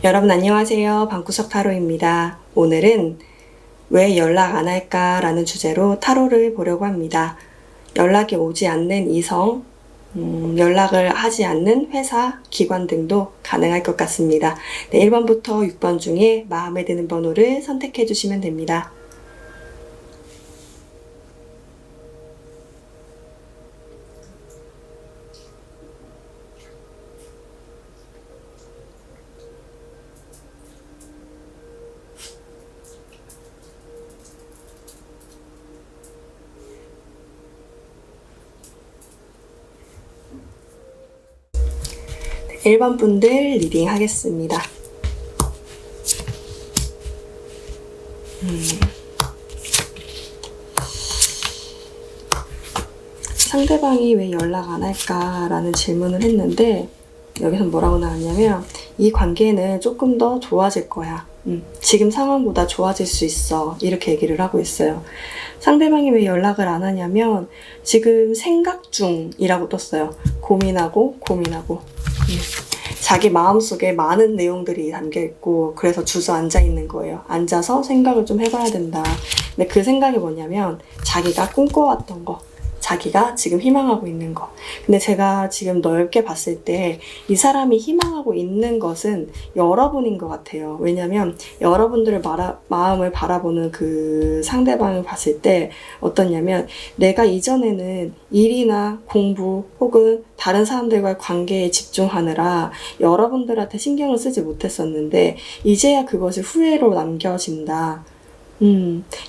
여러분 안녕하세요. 방구석 타로입니다. 오늘은 왜 연락 안 할까 라는 주제로 타로를 보려고 합니다. 연락이 오지 않는 이성, 연락을 하지 않는 회사, 기관 등도 가능할 것 같습니다. 네, 1번부터 6번 중에 마음에 드는 번호를 선택해 주시면 됩니다. 1번 분들 리딩 하겠습니다. 상대방이 왜 연락 안 할까라는 질문을 했는데 여기서 뭐라고 나왔냐면 이 관계는 조금 더 좋아질 거야. 지금 상황보다 좋아질 수 있어. 이렇게 얘기를 하고 있어요. 상대방이 왜 연락을 안 하냐면 지금 생각 중이라고 떴어요. 고민하고. 자기 마음속에 많은 내용들이 담겨있고 그래서 주저앉아 있는 거예요. 앉아서 생각을 좀 해봐야 된다. 근데 그 생각이 뭐냐면 자기가 꿈꿔왔던 거, 자기가 지금 희망하고 있는 거. 근데 제가 지금 넓게 봤을 때 이 사람이 희망하고 있는 것은 여러분인 것 같아요. 왜냐면 여러분들의 마음을 바라보는 그 상대방을 봤을 때 어떠냐면 내가 이전에는 일이나 공부 혹은 다른 사람들과의 관계에 집중하느라 여러분들한테 신경을 쓰지 못했었는데 이제야 그것이 후회로 남겨진다.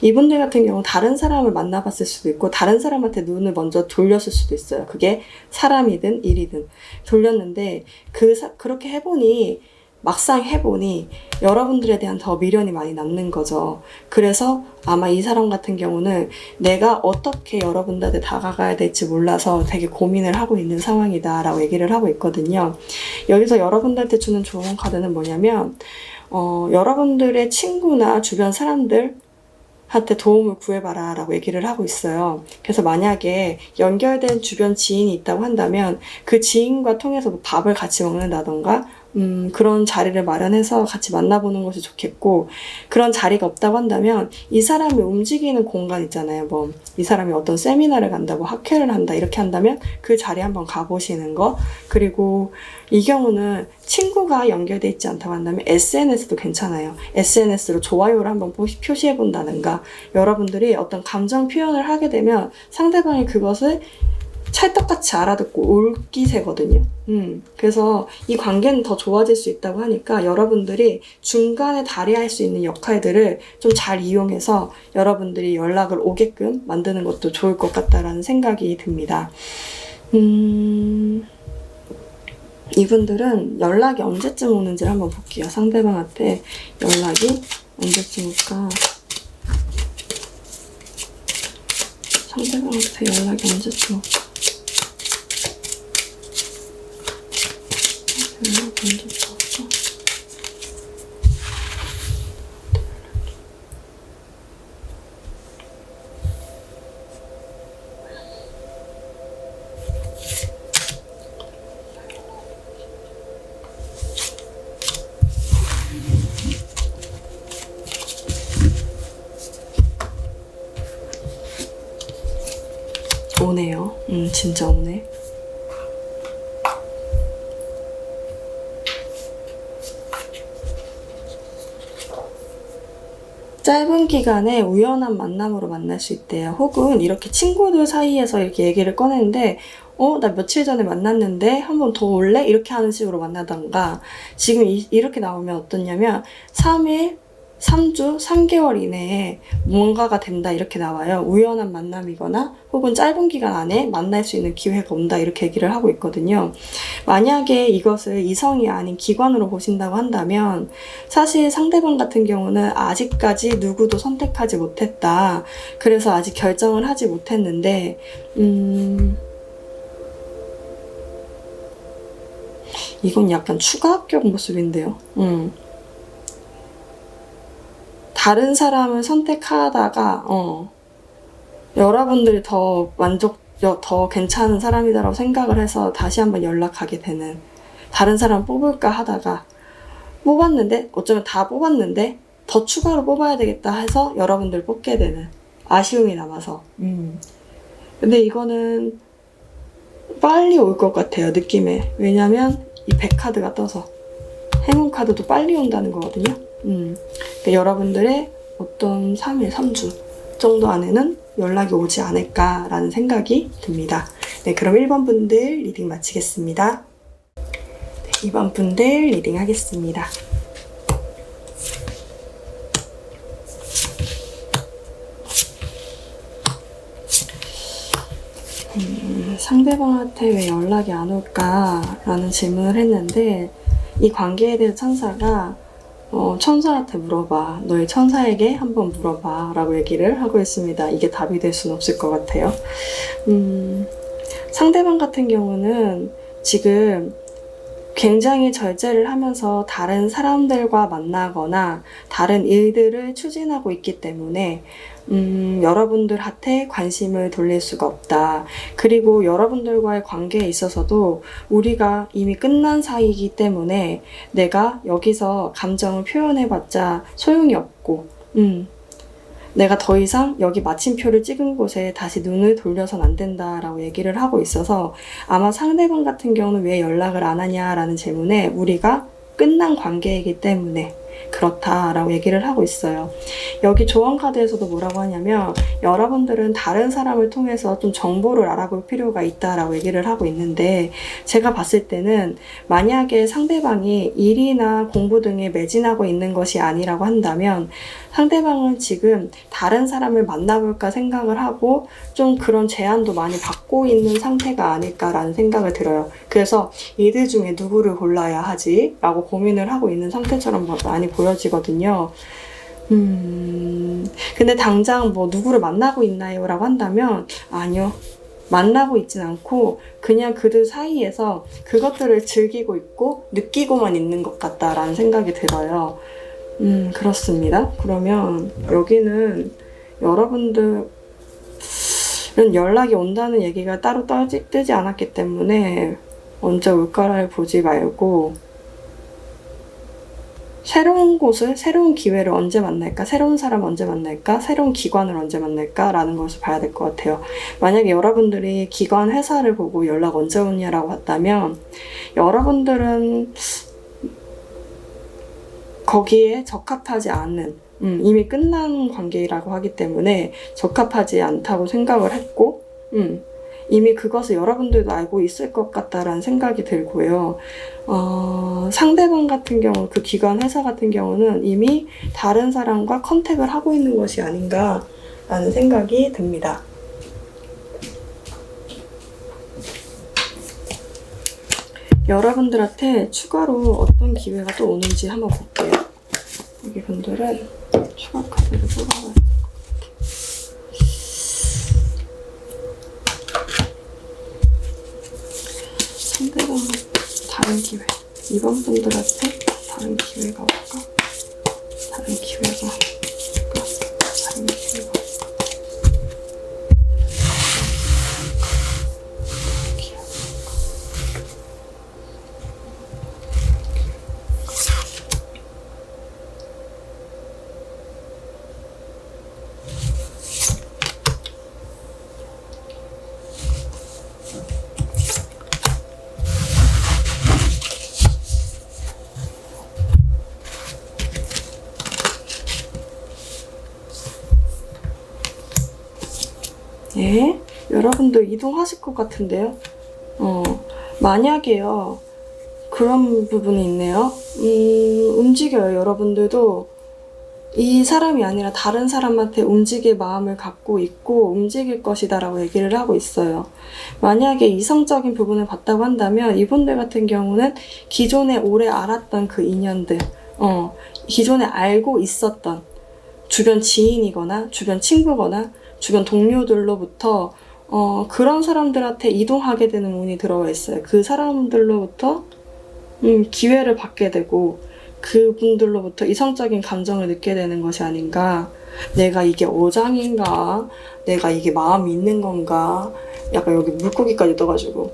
이분들 같은 경우 다른 사람을 만나봤을 수도 있고 다른 사람한테 눈을 먼저 돌렸을 수도 있어요. 그게 사람이든 일이든 돌렸는데 그렇게 해보니 막상 해보니 여러분들에 대한 더 미련이 많이 남는 거죠. 그래서 아마 이 사람 같은 경우는 내가 어떻게 여러분들한테 다가가야 될지 몰라서 되게 고민을 하고 있는 상황이다 라고 얘기를 하고 있거든요. 여기서 여러분들한테 주는 좋은 카드는 뭐냐면 여러분들의 친구나 주변 사람들 한테 도움을 구해봐라 라고 얘기를 하고 있어요. 그래서 만약에 연결된 주변 지인이 있다고 한다면 그 지인과 통해서 뭐 밥을 같이 먹는다던가 그런 자리를 마련해서 같이 만나보는 것이 좋겠고, 그런 자리가 없다고 한다면 이 사람이 움직이는 공간 있잖아요. 뭐 이 사람이 어떤 세미나를 간다고 학회를 한다 이렇게 한다면 그 자리에 한번 가보시는 거. 그리고 이 경우는 친구가 연결돼 있지 않다고 한다면 SNS도 괜찮아요. SNS로 좋아요를 한번 표시해 본다든가, 여러분들이 어떤 감정 표현을 하게 되면 상대방이 그것을 찰떡같이 알아듣고 올기세거든요. 그래서 이 관계는 더 좋아질 수 있다고 하니까 여러분들이 중간에 다리할 수 있는 역할들을 좀 잘 이용해서 여러분들이 연락을 오게끔 만드는 것도 좋을 것 같다라는 생각이 듭니다. 이분들은 연락이 언제쯤 오는지를 한번 볼게요. 상대방한테 연락이 언제쯤 올까? 상대방한테 연락이 언제쯤 올까? 오네요. 진짜 오네. 짧은 기간에 우연한 만남으로 만날 수 있대요. 혹은 이렇게 친구들 사이에서 이렇게 얘기를 꺼내는데 나 며칠 전에 만났는데 한 번 더 올래? 이렇게 하는 식으로 만나던가, 지금 이렇게 나오면 어떠냐면 3일, 3주, 3개월 이내에 뭔가가 된다 이렇게 나와요. 우연한 만남이거나 혹은 짧은 기간 안에 만날 수 있는 기회가 온다 이렇게 얘기를 하고 있거든요. 만약에 이것을 이성이 아닌 기관으로 보신다고 한다면 사실 상대방 같은 경우는 아직까지 누구도 선택하지 못했다. 그래서 아직 결정을 하지 못했는데 이건 약간 추가 합격 모습인데요. 다른 사람을 선택하다가 여러분들이 더 괜찮은 사람이다라고 생각을 해서 다시 한번 연락하게 되는, 다른 사람 뽑을까 하다가 뽑았는데 어쩌면 다 뽑았는데 더 추가로 뽑아야 되겠다 해서 여러분들 뽑게 되는 아쉬움이 남아서 근데 이거는 빨리 올 것 같아요, 느낌에. 왜냐면 이 100카드가 떠서 행운 카드도 빨리 온다는 거거든요. 그러니까 여러분들의 어떤 3일, 3주 정도 안에는 연락이 오지 않을까라는 생각이 듭니다. 네, 그럼 1번 분들 리딩 마치겠습니다. 네, 2번 분들 리딩 하겠습니다. 상대방한테 왜 연락이 안 올까라는 질문을 했는데 이 관계에 대해서 천사가 천사한테 물어봐. 너의 천사에게 한번 물어봐 라고 얘기를 하고 있습니다. 이게 답이 될 수는 없을 것 같아요. 상대방 같은 경우는 지금 굉장히 절제를 하면서 다른 사람들과 만나거나 다른 일들을 추진하고 있기 때문에 여러분들한테 관심을 돌릴 수가 없다. 그리고 여러분들과의 관계에 있어서도 우리가 이미 끝난 사이이기 때문에 내가 여기서 감정을 표현해봤자 소용이 없고 내가 더 이상 여기 마침표를 찍은 곳에 다시 눈을 돌려선 안 된다라고 얘기를 하고 있어서 아마 상대방 같은 경우는 왜 연락을 안 하냐라는 질문에 우리가 끝난 관계이기 때문에 그렇다라고 얘기를 하고 있어요. 여기 조언 카드에서도 뭐라고 하냐면 여러분들은 다른 사람을 통해서 좀 정보를 알아볼 필요가 있다라고 얘기를 하고 있는데 제가 봤을 때는 만약에 상대방이 일이나 공부 등에 매진하고 있는 것이 아니라고 한다면 상대방은 지금 다른 사람을 만나볼까 생각을 하고 좀 그런 제안도 많이 받고 있는 상태가 아닐까라는 생각을 들어요. 그래서 이들 중에 누구를 골라야 하지? 라고 고민을 하고 있는 상태처럼 많이 보여지거든요. 근데 당장 뭐 누구를 만나고 있나요? 라고 한다면 아니요. 만나고 있진 않고 그냥 그들 사이에서 그것들을 즐기고 있고 느끼고만 있는 것 같다라는 생각이 들어요. 그렇습니다. 그러면 여기는 여러분들은 연락이 온다는 얘기가 따로 뜨지 않았기 때문에 언제 올까를 보지 말고 새로운 곳을, 새로운 기회를 언제 만날까? 새로운 사람 언제 만날까? 새로운 기관을 언제 만날까? 라는 것을 봐야 될 것 같아요. 만약에 여러분들이 기관, 회사를 보고 연락 언제 오냐라고 했다면 여러분들은 거기에 적합하지 않은 이미 끝난 관계라고 하기 때문에 적합하지 않다고 생각을 했고 이미 그것을 여러분들도 알고 있을 것 같다라는 생각이 들고요. 상대방 같은 경우, 그 기관 회사 같은 경우는 이미 다른 사람과 컨택을 하고 있는 것이 아닌가라는 생각이 듭니다. 여러분들한테 추가로 어떤 기회가 또 오는지 한번 볼게요. 여기 분들은 추가 카드를 뽑아봐요. 상대방 다른 기회. 이번 분들한테 다른 기회가 올까? 다른 기회가 올까? 다른 기회가 올까? 예? 여러분들 이동하실 것 같은데요? 만약에요, 그런 부분이 있네요. 움직여요. 여러분들도 이 사람이 아니라 다른 사람한테 움직일 마음을 갖고 있고 움직일 것이다 라고 얘기를 하고 있어요. 만약에 이성적인 부분을 봤다고 한다면 이분들 같은 경우는 기존에 오래 알았던 그 인연들, 기존에 알고 있었던 주변 지인이거나 주변 친구거나 주변 동료들로부터 그런 사람들한테 이동하게 되는 운이 들어와 있어요. 그 사람들로부터 기회를 받게 되고 그분들로부터 이성적인 감정을 느끼게 되는 것이 아닌가. 내가 이게 어장인가? 내가 이게 마음이 있는 건가? 약간 여기 물고기까지 떠가지고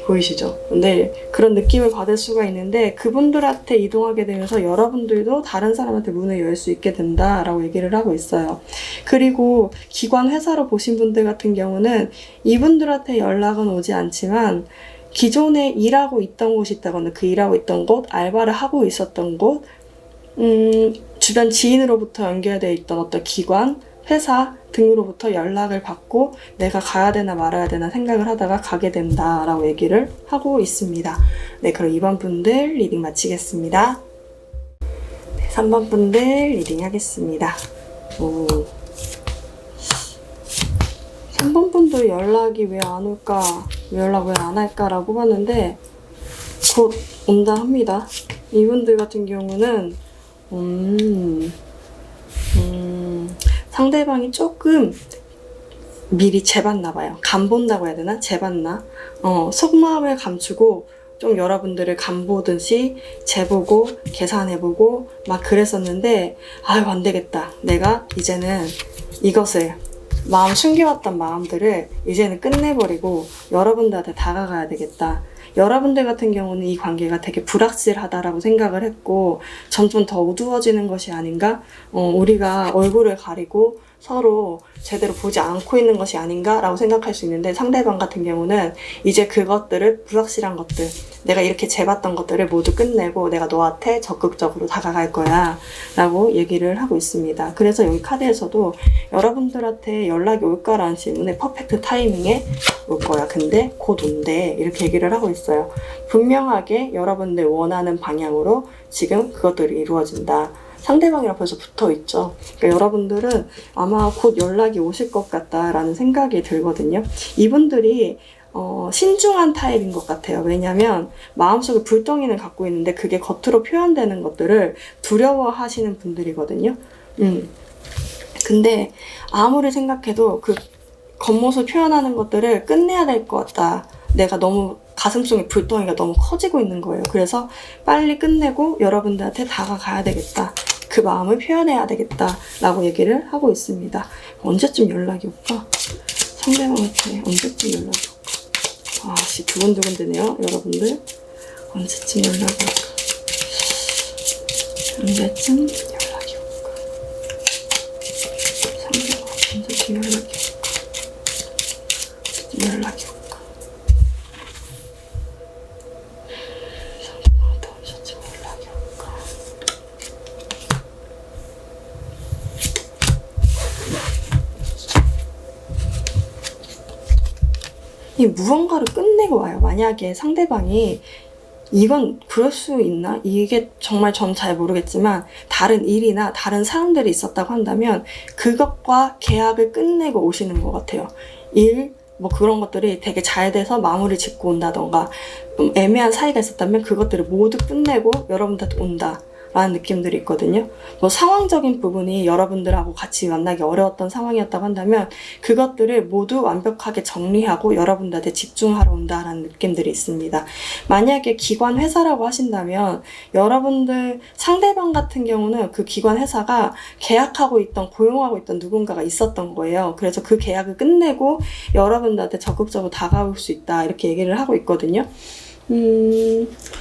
보이시죠? 근데 그런 느낌을 받을 수가 있는데 그분들한테 이동하게 되면서 여러분들도 다른 사람한테 문을 열 수 있게 된다라고 얘기를 하고 있어요. 그리고 기관 회사로 보신 분들 같은 경우는 이분들한테 연락은 오지 않지만 기존에 일하고 있던 곳이 있다거나 그 일하고 있던 곳, 알바를 하고 있었던 곳, 주변 지인으로부터 연결되어 있던 어떤 기관, 회사 등으로부터 연락을 받고 내가 가야 되나 말아야 되나 생각을 하다가 가게 된다라고 얘기를 하고 있습니다. 네, 그럼 2번 분들 리딩 마치겠습니다. 네, 3번 분들 리딩 하겠습니다. 3번 분들 연락이 왜 안 올까? 연락 왜 안 할까라고 봤는데 곧 온다 합니다. 이분들 같은 경우는 상대방이 조금 미리 재봤나 봐요. 간본다고 해야 되나? 재봤나? 속마음을 감추고 좀 여러분들을 간보듯이 재보고 계산해보고 막 그랬었는데 아유 안 되겠다. 내가 이제는 이것을 마음 숨겨왔던 마음들을 이제는 끝내버리고 여러분들한테 다가가야 되겠다. 여러분들 같은 경우는 이 관계가 되게 불확실하다라고 생각을 했고 점점 더 어두워지는 것이 아닌가? 우리가 얼굴을 가리고 서로 제대로 보지 않고 있는 것이 아닌가라고 생각할 수 있는데 상대방 같은 경우는 이제 그것들을 불확실한 것들 내가 이렇게 재봤던 것들을 모두 끝내고 내가 너한테 적극적으로 다가갈 거야 라고 얘기를 하고 있습니다. 그래서 여기 카드에서도 여러분들한테 연락이 올까라는 질문에 퍼펙트 타이밍에 올 거야. 근데 곧 온대 이렇게 얘기를 하고 있어요. 분명하게 여러분들 원하는 방향으로 지금 그것들이 이루어진다. 상대방이랑 벌써 붙어 있죠. 그러니까 여러분들은 아마 곧 연락이 오실 것 같다라는 생각이 들거든요. 이분들이 신중한 타입인 것 같아요. 왜냐하면 마음속에 불덩이는 갖고 있는데 그게 겉으로 표현되는 것들을 두려워하시는 분들이거든요. 근데 아무리 생각해도 그 겉모습 표현하는 것들을 끝내야 될 것 같다. 내가 너무 가슴속에 불덩이가 너무 커지고 있는 거예요. 그래서 빨리 끝내고 여러분들한테 다가가야 되겠다. 그 마음을 표현해야 되겠다 라고 얘기를 하고 있습니다. 언제쯤 연락이 올까? 상대방한테 언제쯤 연락이 올까? 아씨 두근두근되네요. 여러분들 언제쯤 연락이 올까? 언제쯤 연락이 올까? 상대방 언제쯤 연락이 올까? 연락이 올까? 이 무언가를 끝내고 와요. 만약에 상대방이 이건 그럴 수 있나? 이게 정말 전 잘 모르겠지만 다른 일이나 다른 사람들이 있었다고 한다면 그것과 계약을 끝내고 오시는 것 같아요. 일, 뭐 그런 것들이 되게 잘 돼서 마무리 짓고 온다던가 애매한 사이가 있었다면 그것들을 모두 끝내고 여러분들한테 온다. 라는 느낌들이 있거든요. 뭐 상황적인 부분이 여러분들하고 같이 만나기 어려웠던 상황이었다고 한다면 그것들을 모두 완벽하게 정리하고 여러분들한테 집중하러 온다라는 느낌들이 있습니다. 만약에 기관 회사라고 하신다면 여러분들 상대방 같은 경우는 그 기관 회사가 계약하고 있던 고용하고 있던 누군가가 있었던 거예요. 그래서 그 계약을 끝내고 여러분들한테 적극적으로 다가올 수 있다 이렇게 얘기를 하고 있거든요.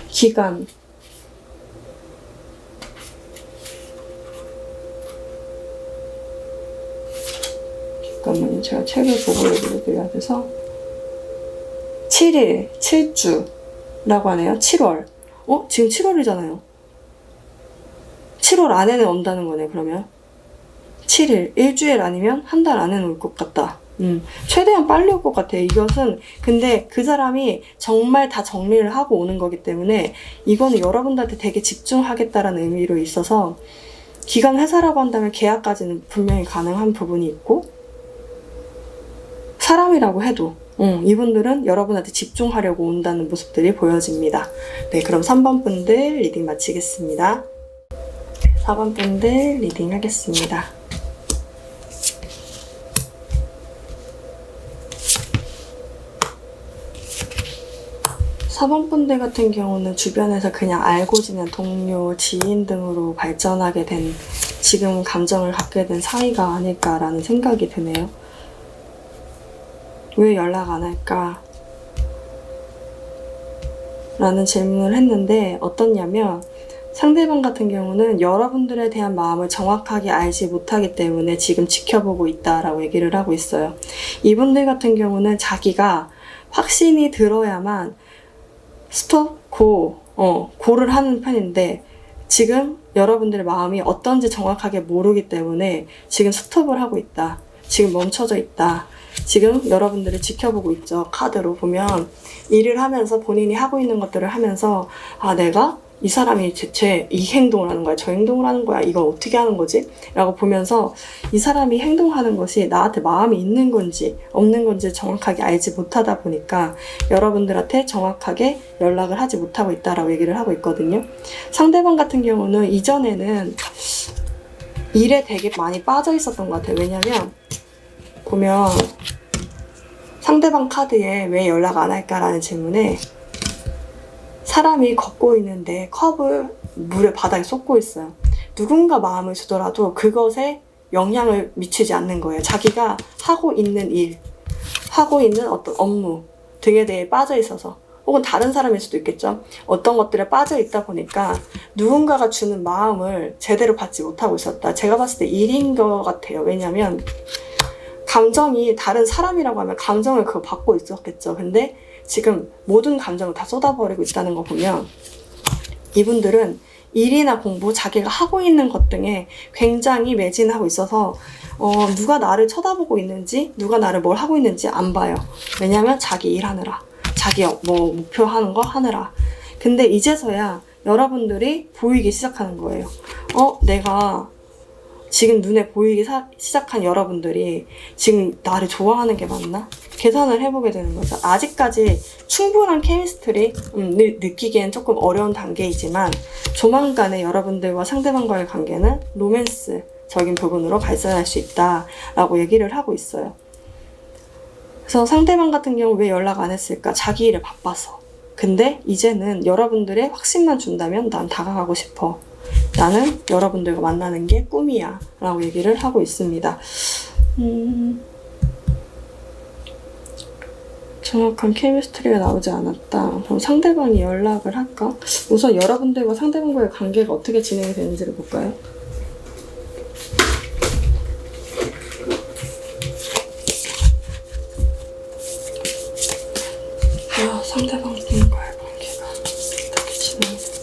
기관 잠깐만요. 제가 책을 보고 얘기를 드려야 돼서 7일, 7주라고 하네요. 7월. 지금 7월이잖아요. 7월 안에는 온다는 거네, 그러면. 7일, 일주일 아니면 한 달 안에는 올 것 같다. 최대한 빨리 올 것 같아요. 이것은 근데 그 사람이 정말 다 정리를 하고 오는 거기 때문에 이거는 여러분들한테 되게 집중하겠다라는 의미로 있어서 기관 회사라고 한다면 계약까지는 분명히 가능한 부분이 있고 사람이라고 해도 이분들은 여러분한테 집중하려고 온다는 모습들이 보여집니다. 네, 그럼 3번 분들 리딩 마치겠습니다. 4번 분들 리딩 하겠습니다. 4번 분들 같은 경우는 주변에서 그냥 알고 지낸 동료, 지인 등으로 발전하게 된 지금 감정을 갖게 된 사이가 아닐까라는 생각이 드네요. 왜 연락 안 할까? 라는 질문을 했는데 어떻냐면 상대방 같은 경우는 여러분들에 대한 마음을 정확하게 알지 못하기 때문에 지금 지켜보고 있다라고 얘기를 하고 있어요. 이분들 같은 경우는 자기가 확신이 들어야만 스톱, 고를 하는 편인데 지금 여러분들의 마음이 어떤지 정확하게 모르기 때문에 지금 스톱을 하고 있다. 지금 멈춰져 있다. 지금 여러분들을 지켜보고 있죠. 카드로 보면 일을 하면서 본인이 하고 있는 것들을 하면서 내가 이 사람이 대체 이 행동을 하는 거야, 저 행동을 하는 거야, 이걸 어떻게 하는 거지? 라고 보면서 이 사람이 행동하는 것이 나한테 마음이 있는 건지 없는 건지 정확하게 알지 못하다 보니까 여러분들한테 정확하게 연락을 하지 못하고 있다라고 얘기를 하고 있거든요. 상대방 같은 경우는 이전에는 일에 되게 많이 빠져 있었던 것 같아요. 왜냐면 보면 상대방 카드에 왜 연락 안 할까라는 질문에 사람이 걷고 있는데 컵을 물에 바닥에 쏟고 있어요. 누군가 마음을 주더라도 그것에 영향을 미치지 않는 거예요. 자기가 하고 있는 일, 하고 있는 어떤 업무 등에 대해 빠져 있어서, 혹은 다른 사람일 수도 있겠죠. 어떤 것들에 빠져 있다 보니까 누군가가 주는 마음을 제대로 받지 못하고 있었다. 제가 봤을 때 일인 것 같아요. 왜냐면 감정이 다른 사람이라고 하면 감정을 그거 받고 있었겠죠. 근데 지금 모든 감정을 다 쏟아버리고 있다는 거 보면 이분들은 일이나 공부, 자기가 하고 있는 것 등에 굉장히 매진하고 있어서 누가 나를 쳐다보고 있는지, 누가 나를 뭘 하고 있는지 안 봐요. 왜냐면 자기 일하느라, 자기 뭐 목표하는 거 하느라. 근데 이제서야 여러분들이 보이기 시작하는 거예요. 내가 지금 눈에 보이기 시작한 여러분들이 지금 나를 좋아하는 게 맞나? 계산을 해보게 되는 거죠. 아직까지 충분한 케미스트리를 느끼기엔 조금 어려운 단계이지만 조만간에 여러분들과 상대방과의 관계는 로맨스적인 부분으로 발전할 수 있다라고 얘기를 하고 있어요. 그래서 상대방 같은 경우 왜 연락 안 했을까? 자기 일에 바빠서. 근데 이제는 여러분들의 확신만 준다면 난 다가가고 싶어. 나는 여러분들과 만나는 게 꿈이야 라고 얘기를 하고 있습니다. 정확한 케미스트리가 나오지 않았다. 그럼 상대방이 연락을 할까? 우선 여러분들과 상대방과의 관계가 어떻게 진행이 되는지를 볼까요? 상대방과의 관계가 어떻게 진행이 될까?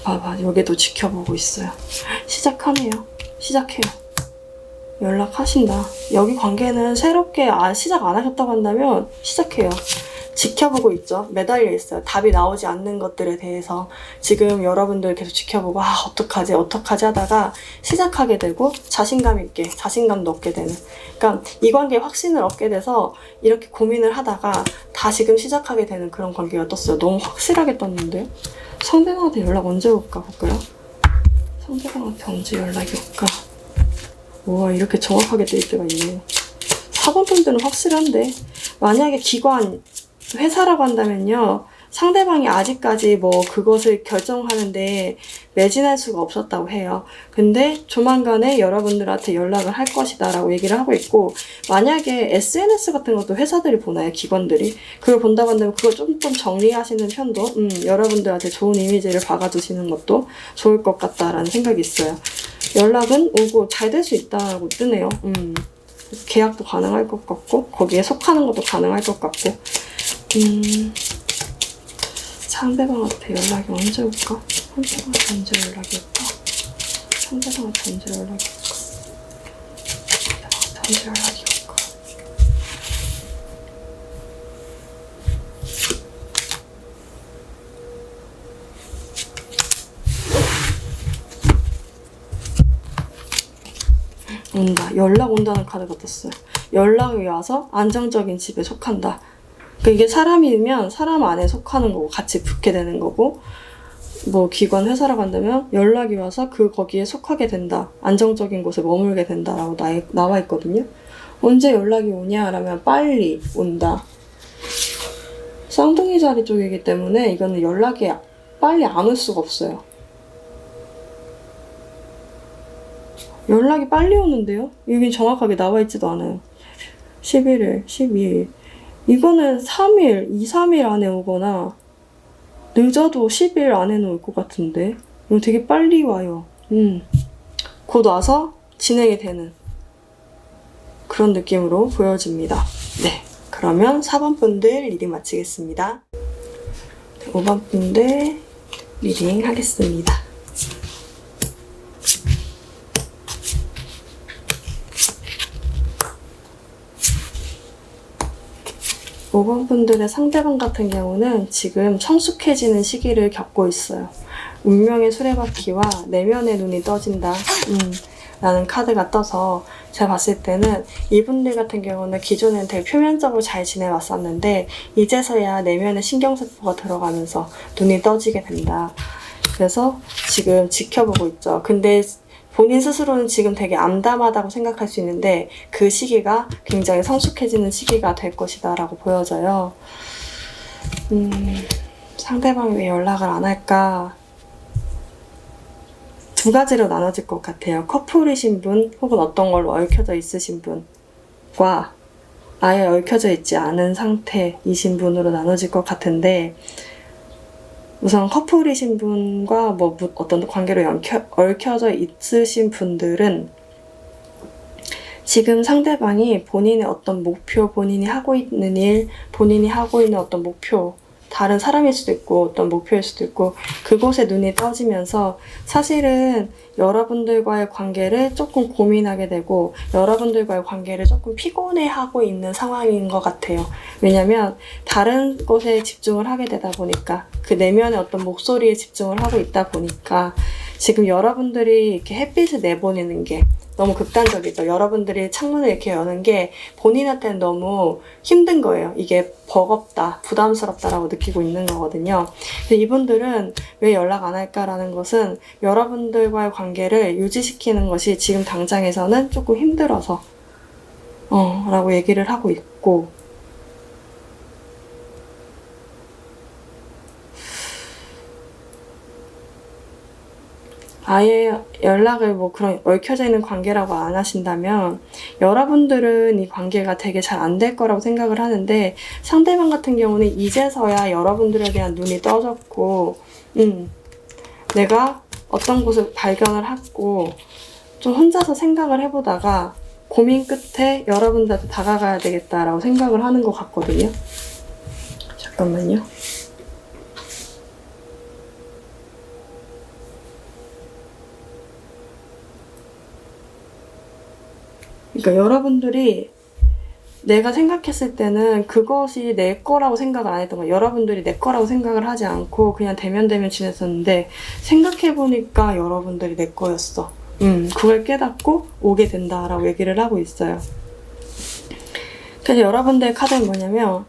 봐봐, 여기도 지켜보고 있어요. 시작하네요. 시작해요. 연락하신다. 여기 관계는 새롭게 시작 안 하셨다고 한다면 시작해요. 지켜보고 있죠. 매달려 있어요. 답이 나오지 않는 것들에 대해서 지금 여러분들 계속 지켜보고 어떡하지 하다가 시작하게 되고 자신감 있게, 자신감도 얻게 되는, 그러니까 이 관계에 확신을 얻게 돼서 이렇게 고민을 하다가 다시금 시작하게 되는 그런 관계가 떴어요. 너무 확실하게 떴는데요. 상대방한테 연락 언제 올까 볼까요? 상대방한테 언제 연락이 올까? 우와, 이렇게 정확하게 될 때가 있네요. 4번 분들은 확실한데, 만약에 기관, 회사라고 한다면요, 상대방이 아직까지 그것을 결정하는데 매진할 수가 없었다고 해요. 근데 조만간에 여러분들한테 연락을 할 것이다 라고 얘기를 하고 있고, 만약에 SNS 같은 것도 회사들이 보나요? 기관들이? 그걸 본다고 한다면 그걸 좀 정리하시는 편도 여러분들한테 좋은 이미지를 박아두시는 것도 좋을 것 같다라는 생각이 있어요. 연락은 오고 잘 될 수 있다고 뜨네요. 계약도 가능할 것 같고 거기에 속하는 것도 가능할 것 같고 상대방한테 연락이 언제 올까? 상대방한테 언제 연락이 올까? 상대방한테 언제 연락이 올까? 상대방한테 언제 연락이 올까? 온다. 연락 온다는 카드가 떴어요. 연락이 와서 안정적인 집에 속한다. 이게 사람이면 사람 안에 속하는 거고 같이 붙게 되는 거고, 뭐 기관 회사를 간다면 연락이 와서 거기에 속하게 된다. 안정적인 곳에 머물게 된다라고 나와 있거든요. 언제 연락이 오냐라면 빨리 온다. 쌍둥이 자리 쪽이기 때문에 이거는 연락이 빨리 안 올 수가 없어요. 연락이 빨리 오는데요? 여기 정확하게 나와 있지도 않아요. 11일, 12일. 이거는 3일, 2, 3일 안에 오거나 늦어도 10일 안에는 올 것 같은데 이거 되게 빨리 와요. 곧 와서 진행이 되는 그런 느낌으로 보여집니다. 네, 그러면 4번 분들 리딩 마치겠습니다. 5번 분들 리딩 하겠습니다. 오 번 분들의 상대방 같은 경우는 지금 성숙해지는 시기를 겪고 있어요. 운명의 수레바퀴와 내면의 눈이 떠진다 라는 카드가 떠서 제가 봤을 때는 이분들 같은 경우는 기존에는 되게 표면적으로 잘 지내왔었는데 이제서야 내면의 신경세포가 들어가면서 눈이 떠지게 된다. 그래서 지금 지켜보고 있죠. 근데 본인 스스로는 지금 되게 암담하다고 생각할 수 있는데 그 시기가 굉장히 성숙해지는 시기가 될 것이다 라고 보여져요. 상대방이 왜 연락을 안 할까? 두 가지로 나눠질 것 같아요. 커플이신 분 혹은 어떤 걸로 얽혀져 있으신 분과 아예 얽혀져 있지 않은 상태이신 분으로 나눠질 것 같은데 우선 커플이신 분과 뭐 어떤 관계로 얽혀져 있으신 분들은 지금 상대방이 본인의 어떤 목표, 본인이 하고 있는 일, 본인이 하고 있는 어떤 목표, 다른 사람일 수도 있고 어떤 목표일 수도 있고 그곳에 눈이 떠지면서 사실은 여러분들과의 관계를 조금 고민하게 되고 여러분들과의 관계를 조금 피곤해하고 있는 상황인 것 같아요. 왜냐면 다른 곳에 집중을 하게 되다 보니까 그 내면의 어떤 목소리에 집중을 하고 있다 보니까 지금 여러분들이 이렇게 햇빛을 내보내는 게 너무 극단적이죠. 여러분들이 창문을 이렇게 여는 게 본인한테는 너무 힘든 거예요. 이게 버겁다, 부담스럽다라고 느끼고 있는 거거든요. 근데 이분들은 왜 연락 안 할까라는 것은 여러분들과의 관계를 유지시키는 것이 지금 당장에서는 조금 힘들어서 라고 얘기를 하고 있고 아예 연락을 뭐 그런 얽혀져 있는 관계라고 안 하신다면 여러분들은 이 관계가 되게 잘 안 될 거라고 생각을 하는데 상대방 같은 경우는 이제서야 여러분들에 대한 눈이 떠졌고 내가 어떤 곳을 발견을 하고 좀 혼자서 생각을 해보다가 고민 끝에 여러분들한테 다가가야 되겠다라고 생각을 하는 것 같거든요. 잠깐만요. 그러니까 여러분들이 내가 생각했을 때는 그것이 내 거라고 생각을 안 했던 거예요. 여러분들이 내 거라고 생각을 하지 않고 그냥 대면대면 지냈었는데 생각해보니까 여러분들이 내 거였어. 그걸 깨닫고 오게 된다라고 얘기를 하고 있어요. 그래서 여러분들의 카드는 뭐냐면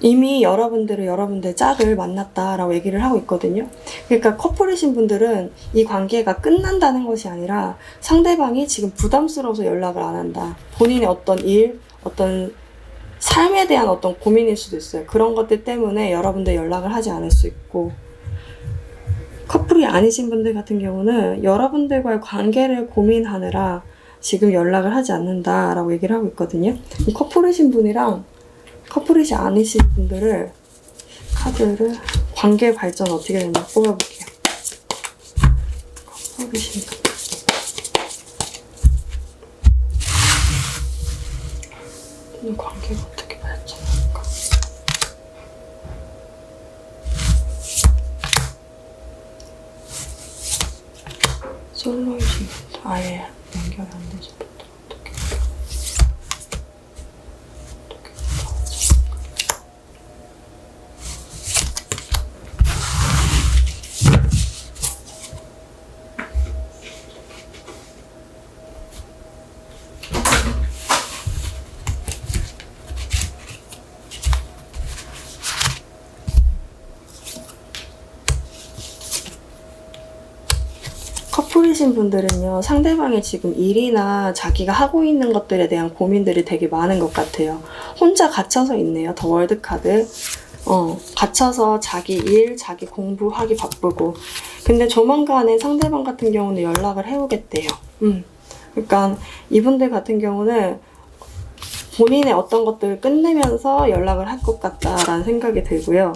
이미 여러분들은 여러분들의 짝을 만났다라고 얘기를 하고 있거든요. 그러니까 커플이신 분들은 이 관계가 끝난다는 것이 아니라 상대방이 지금 부담스러워서 연락을 안 한다. 본인의 어떤 일, 어떤 삶에 대한 어떤 고민일 수도 있어요. 그런 것들 때문에 여러분들 연락을 하지 않을 수 있고 커플이 아니신 분들 같은 경우는 여러분들과의 관계를 고민하느라 지금 연락을 하지 않는다라고 얘기를 하고 있거든요. 이 커플이신 분이랑 커플이시 아니신 분들을 카드를 관계 발전 어떻게 되나 뽑아볼게요. 커플이신 분들 관계가 어떻게 발전할까? 솔로이신 분들 아예 연결이 안 되신 분들 어떻게 X신 분들은요, 상대방이 지금 일이나 자기가 하고 있는 것들에 대한 고민들이 되게 많은 것 같아요. 혼자 갇혀서 있네요, 더 월드카드. 갇혀서 자기 일, 자기 공부하기 바쁘고. 근데 조만간에 상대방 같은 경우는 연락을 해오겠대요. 그러니까 이분들 같은 경우는 본인의 어떤 것들을 끝내면서 연락을 할 것 같다라는 생각이 들고요.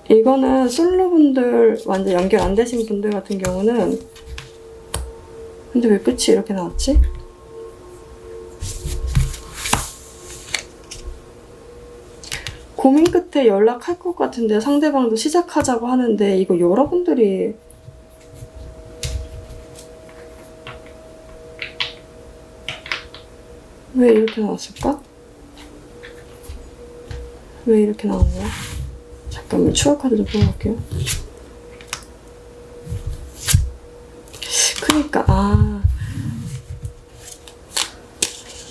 이거는 솔로분들, 완전 연결 안 되신 분들 같은 경우는, 근데 왜 끝이 이렇게 나왔지? 고민 끝에 연락할 것 같은데 상대방도 시작하자고 하는데, 이거 여러분들이 왜 이렇게 나왔을까? 왜 이렇게 나온 거야? 잠깐만, 추가카드 좀 뽑아볼게요. 그니까,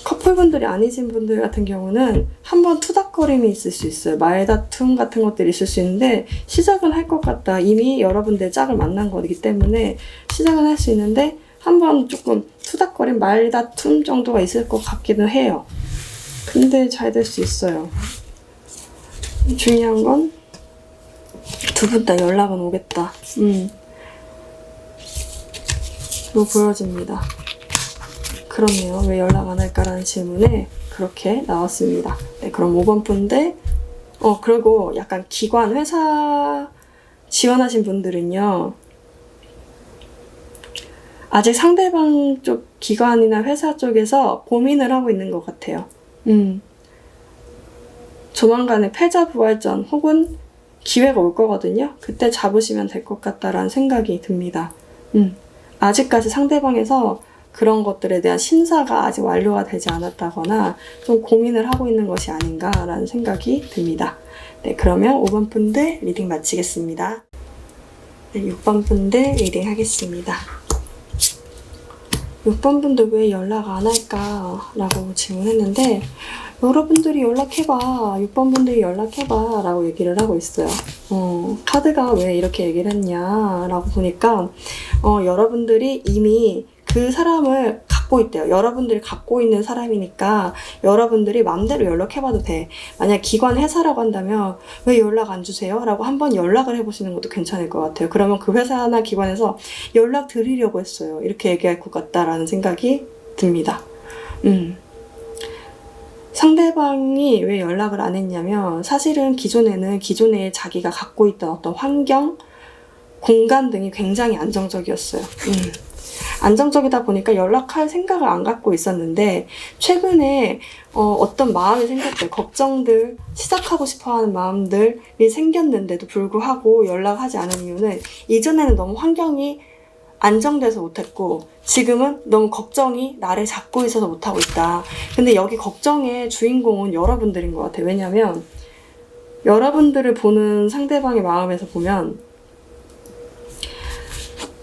커플분들이 아니신 분들 같은 경우는 한번 투닥거림이 있을 수 있어요. 말다툼 같은 것들이 있을 수 있는데, 시작은 할 것 같다. 이미 여러분들 짝을 만난 거기 때문에 시작은 할 수 있는데, 한번 조금 투닥거림, 말다툼 정도가 있을 것 같기는 해요. 근데 잘 될 수 있어요. 중요한 건 두 분 다 연락은 오겠다. 로 보여집니다. 그렇네요. 왜 연락 안 할까라는 질문에 그렇게 나왔습니다. 네, 그럼 5번 분들, 그리고 약간 기관, 회사 지원하신 분들은요, 아직 상대방 쪽 기관이나 회사 쪽에서 고민을 하고 있는 것 같아요. 조만간에 패자부활전 혹은 기회가 올 거거든요. 그때 잡으시면 될 것 같다라는 생각이 듭니다. 아직까지 상대방에서 그런 것들에 대한 심사가 아직 완료가 되지 않았다거나 좀 고민을 하고 있는 것이 아닌가라는 생각이 듭니다. 네, 그러면 5번 분들 리딩 마치겠습니다. 네, 6번 분들 리딩 하겠습니다. 6번 분들 왜 연락 안 할까? 라고 질문했는데, 여러분들이 연락해봐, 6번 분들이 연락해봐 라고 얘기를 하고 있어요. 카드가 왜 이렇게 얘기를 했냐 라고 보니까 여러분들이 이미 그 사람을 갖고 있대요. 여러분들이 갖고 있는 사람이니까 여러분들이 마음대로 연락해봐도 돼. 만약 기관 회사라고 한다면 왜 연락 안 주세요? 라고 한번 연락을 해보시는 것도 괜찮을 것 같아요. 그러면 그 회사나 기관에서 연락 드리려고 했어요. 이렇게 얘기할 것 같다라는 생각이 듭니다. 상대방이 왜 연락을 안 했냐면, 사실은 기존에 자기가 갖고 있던 어떤 환경, 공간 등이 굉장히 안정적이었어요. 안정적이다 보니까 연락할 생각을 안 갖고 있었는데, 최근에 어떤 마음이 생겼대요. 걱정들, 시작하고 싶어하는 마음들이 생겼는데도 불구하고 연락하지 않은 이유는, 이전에는 너무 환경이 안정돼서 못했고 지금은 너무 걱정이 나를 잡고 있어서 못하고 있다. 근데 여기 걱정의 주인공은 여러분들인 것 같아요. 왜냐면 여러분들을 보는 상대방의 마음에서 보면,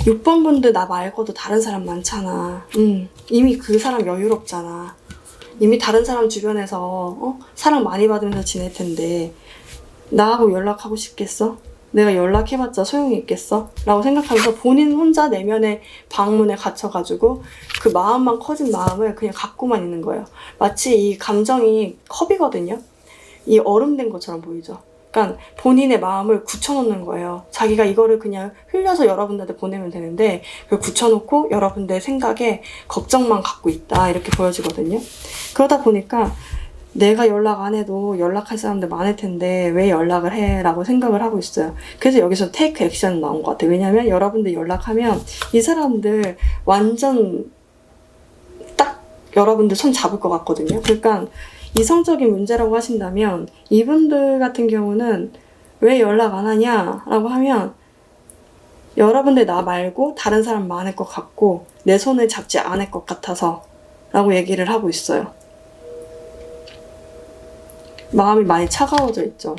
6번 분들 나 말고도 다른 사람 많잖아. 이미 그 사람 여유롭잖아. 이미 다른 사람 주변에서 사랑 많이 받으면서 지낼 텐데 나하고 연락하고 싶겠어? 내가 연락해봤자 소용이 있겠어? 라고 생각하면서 본인 혼자 내면의 방문에 갇혀가지고 그 마음만 커진 마음을 그냥 갖고만 있는 거예요. 마치 이 감정이 컵이거든요. 이 얼음된 것처럼 보이죠. 그러니까 본인의 마음을 굳혀놓는 거예요. 자기가 이거를 그냥 흘려서 여러분들한테 보내면 되는데 그걸 굳혀놓고 여러분들의 생각에 걱정만 갖고 있다, 이렇게 보여지거든요. 그러다 보니까 내가 연락 안 해도 연락할 사람들 많을 텐데 왜 연락을 해? 라고 생각을 하고 있어요. 그래서 여기서 테이크 액션 나온 것 같아요. 왜냐면 여러분들 연락하면 이 사람들 완전 딱 여러분들 손 잡을 것 같거든요. 그러니까 이성적인 문제라고 하신다면, 이분들 같은 경우는 왜 연락 안 하냐? 라고 하면 여러분들 나 말고 다른 사람 많을 것 같고 내 손을 잡지 않을 것 같아서 라고 얘기를 하고 있어요. 마음이 많이 차가워져 있죠.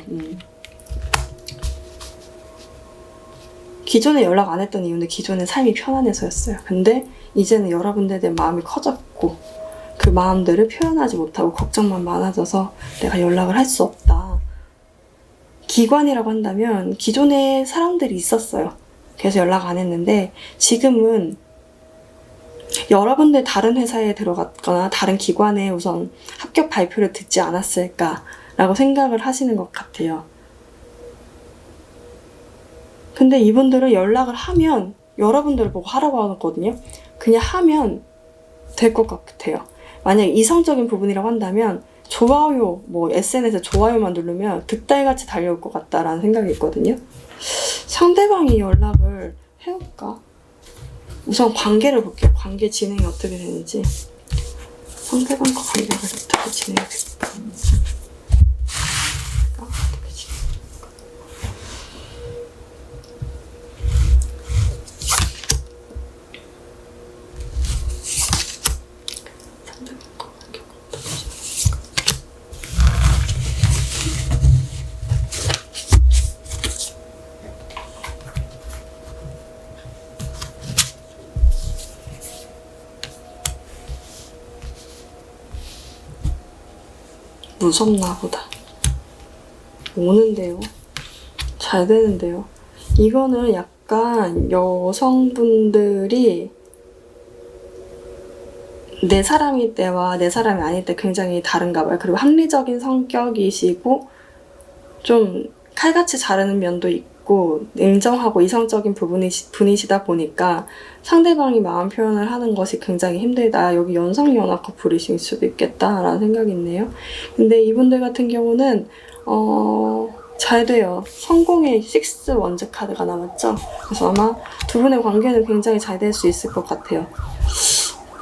기존에 연락 안 했던 이유는 기존에 삶이 편안해서였어요. 근데 이제는 여러분들에 대한 마음이 커졌고 그 마음들을 표현하지 못하고 걱정만 많아져서 내가 연락을 할 수 없다. 기관이라고 한다면 기존에 사람들이 있었어요. 그래서 연락 안 했는데 지금은 여러분들 다른 회사에 들어갔거나 다른 기관에 우선 합격 발표를 듣지 않았을까라고 생각을 하시는 것 같아요. 근데 이분들은 연락을 하면 여러분들을 보고 하라고 하거든요. 그냥 하면 될 것 같아요. 만약 이성적인 부분이라고 한다면 좋아요, 뭐 SNS에 좋아요만 누르면 득달같이 달려올 것 같다라는 생각이 있거든요. 상대방이 연락을 해올까? 우선 관계를 볼게요. 관계 진행이 어떻게 되는지. 상대방과 관계가 어떻게 진행될까? 어떻게 진행될까? 상대방과 관계가 어떻게 진행될까? 무섭나 보다. 오는데요. 잘 되는데요. 이거는 약간 여성분들이 내 사람일 때와 내 사람이 아닐 때 굉장히 다른가 봐요. 그리고 합리적인 성격이시고 좀 칼같이 자르는 면도 있고 냉정하고 이성적인 분이시다 보니까 상대방이 마음 표현을 하는 것이 굉장히 힘들다. 여기 연상연하 커플이실 수도 있겠다라는 생각이 있네요. 근데 이분들 같은 경우는 잘 돼요. 성공의 6 원즈 카드가 남았죠. 그래서 아마 두 분의 관계는 굉장히 잘 될 수 있을 것 같아요.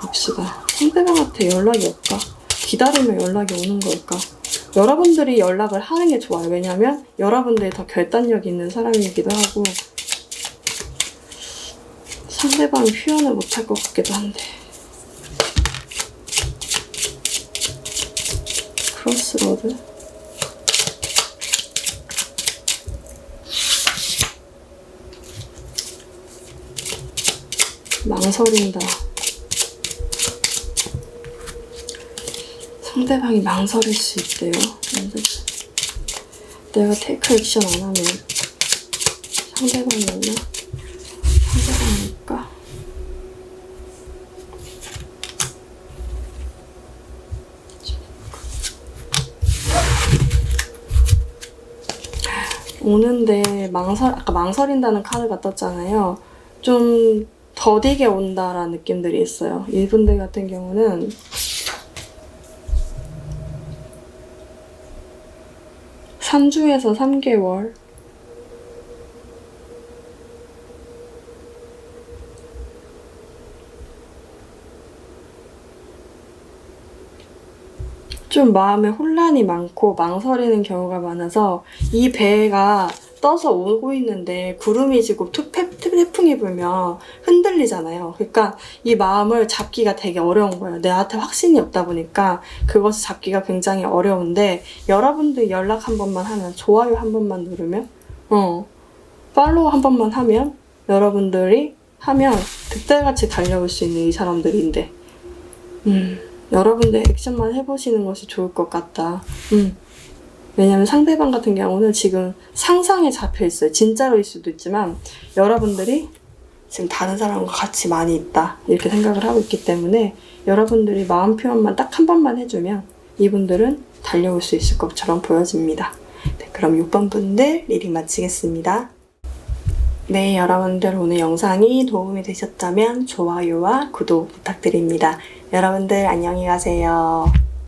봅시다. 상대방한테 연락이 올까? 기다리면 연락이 오는 걸까? 여러분들이 연락을 하는 게 좋아요. 왜냐하면 여러분들이 더 결단력 있는 사람이기도 하고 상대방이 표현을 못할 것 같기도 한데. 크로스로드. 망설인다. 상대방이 망설일 수 있대요. 내가 테이크 액션 안 하면 상대방이 오나? 상대방일까? 오는데 아까 망설인다는 카드가 떴잖아요. 좀 더디게 온다라는 느낌들이 있어요. 이분들 같은 경우는 3주에서 3개월. 좀 마음에 혼란이 많고 망설이는 경우가 많아서 이 배가 떠서 오고 있는데 구름이 지고 태풍이 불면 흔들리잖아요. 그러니까 이 마음을 잡기가 되게 어려운 거예요. 내한테 확신이 없다 보니까 그것을 잡기가 굉장히 어려운데 여러분들 연락 한 번만 하면 좋아요 한 번만 누르면 팔로우 한 번만 하면 여러분들이 하면 득달같이 달려올 수 있는 이 사람들인데 여러분들 액션만 해보시는 것이 좋을 것 같다. 왜냐면 상대방 같은 경우는 지금 상상에 잡혀있어요. 진짜로일 수도 있지만 여러분들이 지금 다른 사람과 같이 많이 있다 이렇게 생각을 하고 있기 때문에 여러분들이 마음 표현만 딱 한 번만 해주면 이분들은 달려올 수 있을 것처럼 보여집니다. 네, 그럼 6번 분들 리딩 마치겠습니다. 네, 여러분들 오늘 영상이 도움이 되셨다면 좋아요와 구독 부탁드립니다. 여러분들 안녕히 가세요.